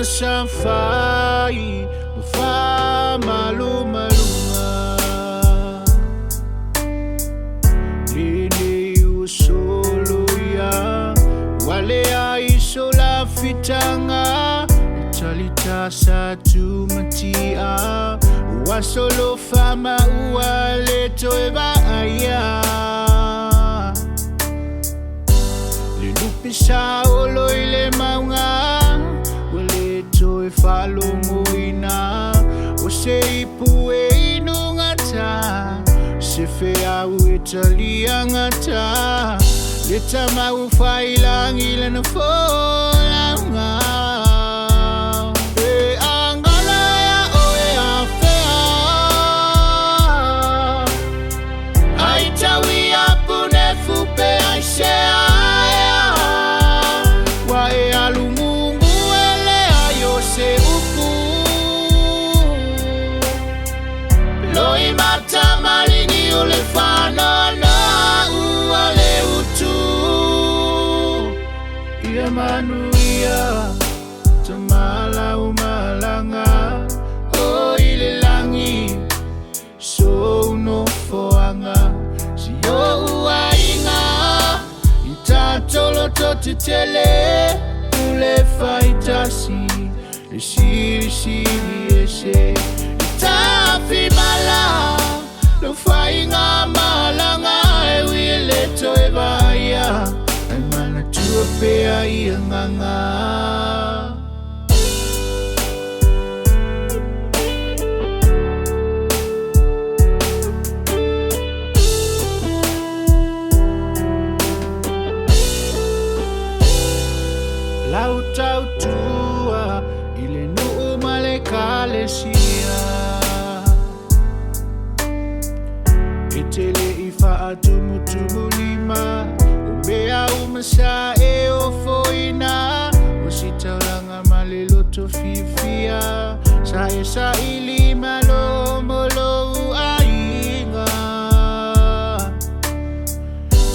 samfai fa malumalunga lini usolo ya wale aisola fitanga talita satu matia wasolo fama uale toeba aya lupisa olo ile maunga wale toe falo moina oseipu inungata sefea uitalia ngata leta mau failang ilan folanga Manuia tamala umalanga o ile langi so no foanga sio uainga itatolo totitele ule faitasi esi ese itafi mala lo fainga malanga e wile toebaya Pea ianganga Lautau tua ile nu malekalesia Etele ifa atumutumulima Bea umasa foina usitauranga malelo tofifia sa ili malomolo ainga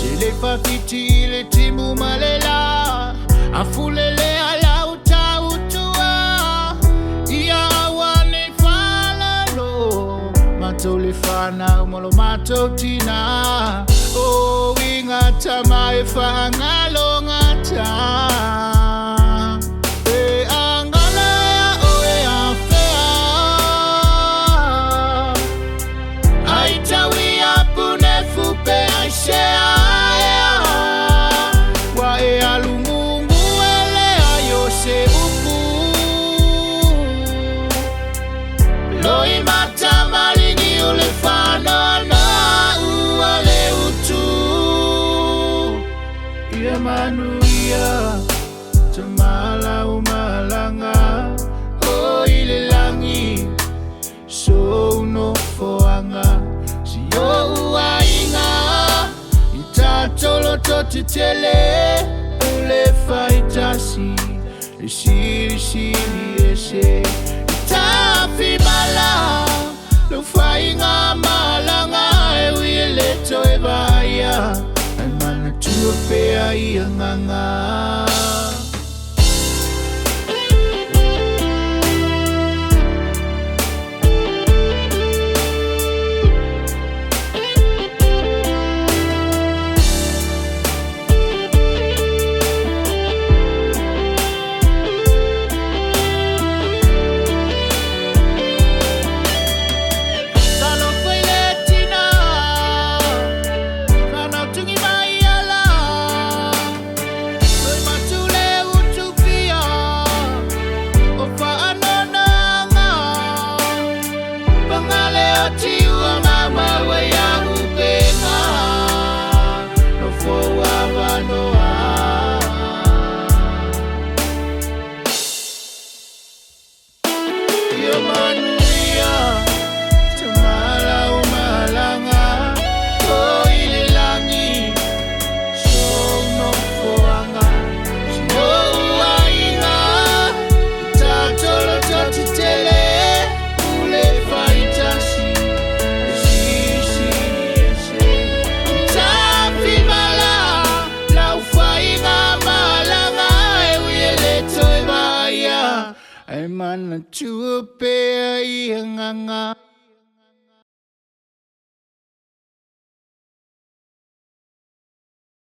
telefa fiti ile timu malela afulele ala utautua ia wane falalo matolefana umolo matotina o ingata mai fangalo ngata e angala ya o e afea aitawi apune fupe aishea wa e alumungu ele ayose upu loi mata malini ulefana Manuia tamala umalanga o ile langi so no foanga sio uainga itatolo totitele ule faitasi esi ese itafi mala lo fainga malanga e wile toebaya Pea ianganga mana chupe ia nganga